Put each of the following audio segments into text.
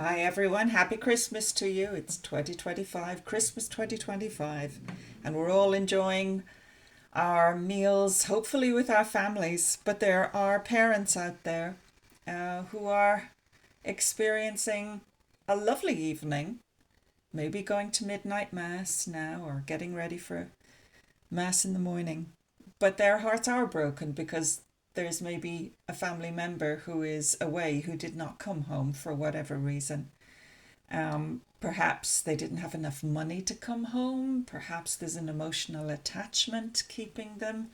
Hi everyone, happy Christmas to you. It's 2025, Christmas 2025, and we're all enjoying our meals, hopefully with our families. But there are parents out there who are experiencing a lovely evening, maybe going to midnight mass now or getting ready for mass in the morning. But their hearts are broken because there's maybe a family member who is away who did not come home for whatever reason. Perhaps they didn't have enough money to come home. Perhaps there's an emotional attachment keeping them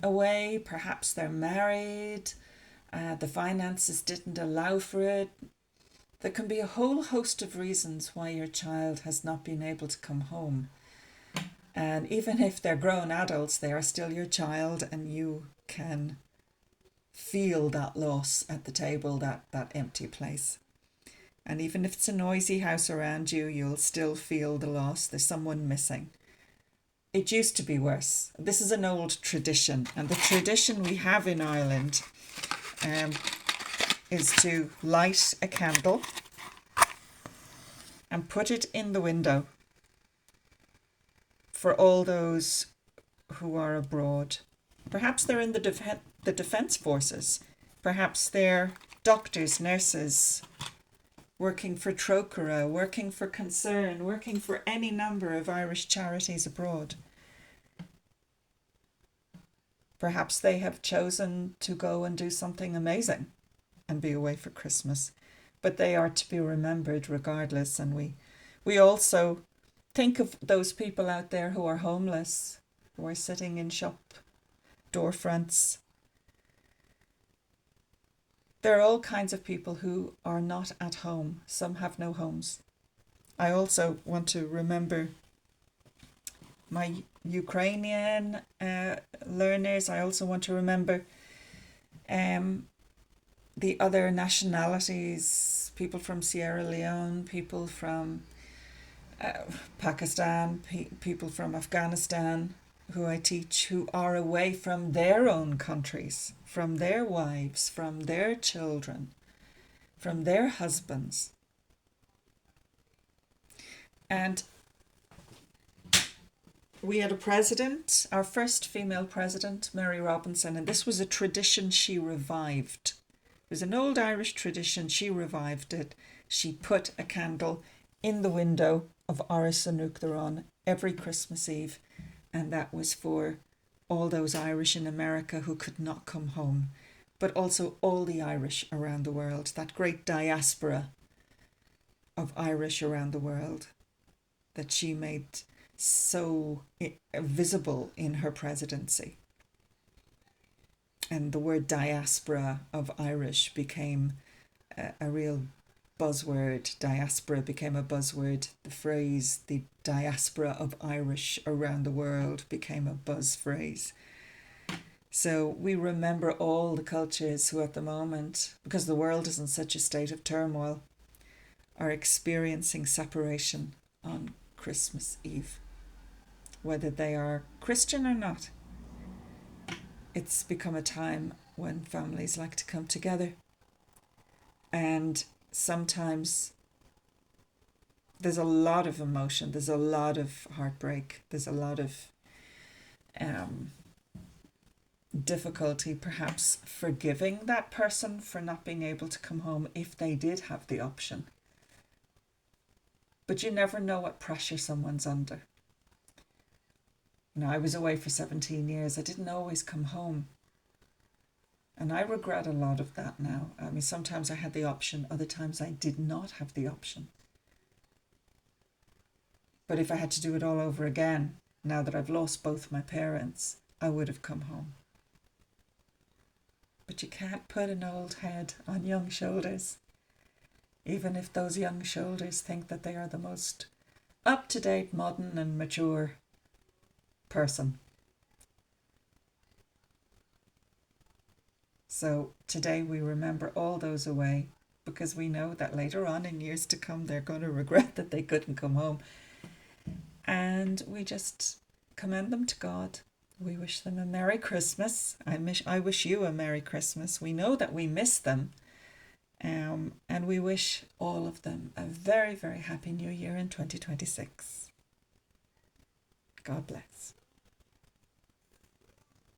away. Perhaps they're married. The finances didn't allow for it. There can be a whole host of reasons why your child has not been able to come home. And even if they're grown adults, they are still your child, and you can feel that loss at the table, that empty place. And even if it's a noisy house around you, you'll still feel the loss. There's someone missing. It used to be worse. This is an old tradition, and the tradition we have in Ireland um, is to light a candle and put it in the window for all those who are abroad. Perhaps they're in the defence forces. Perhaps they're doctors, nurses, working for Trócaire, working for Concern, working for any number of Irish charities abroad. Perhaps they have chosen to go and do something amazing and be away for Christmas. But they are to be remembered regardless. And we also think of those people out there who are homeless, who are sitting in shop door fronts. There are all kinds of people who are not at home. Some have no homes. I also want to remember my Ukrainian learners. I also want to remember the other nationalities, people from Sierra Leone, people from Pakistan, people from Afghanistan who I teach, who are away from their own countries, from their wives, from their children, from their husbands. And we had a president, our first female president, Mary Robinson, and this was a tradition she revived. It was an old Irish tradition. She revived it. She put a candle in the window of Áras an Uachtaráin every Christmas Eve, and that was for all those Irish in America who could not come home, but also all the Irish around the world, that great diaspora of Irish around the world that she made so visible in her presidency. And the word diaspora of Irish became a real buzzword. Diaspora became a buzzword. The phrase, the diaspora of Irish around the world, became a buzz phrase. So we remember all the cultures who at the moment, because the world is in such a state of turmoil, are experiencing separation on Christmas Eve, whether they are Christian or not. It's become a time when families like to come together, and sometimes there's a lot of emotion, there's a lot of heartbreak, there's a lot of difficulty perhaps forgiving that person for not being able to come home if they did have the option. But you never know what pressure someone's under. I was away for 17 years. I didn't always come home. And I regret a lot of that now. I mean, sometimes I had the option, other times I did not have the option. But if I had to do it all over again, now that I've lost both my parents, I would have come home. But you can't put an old head on young shoulders, even if those young shoulders think that they are the most up-to-date, modern and mature person. So today we remember all those away, because we know that later on in years to come they're going to regret that they couldn't come home. And we just commend them to God. We wish them a Merry Christmas. I wish you a Merry Christmas. We know that we miss them. And we wish all of them a very, very happy new year in 2026. God bless.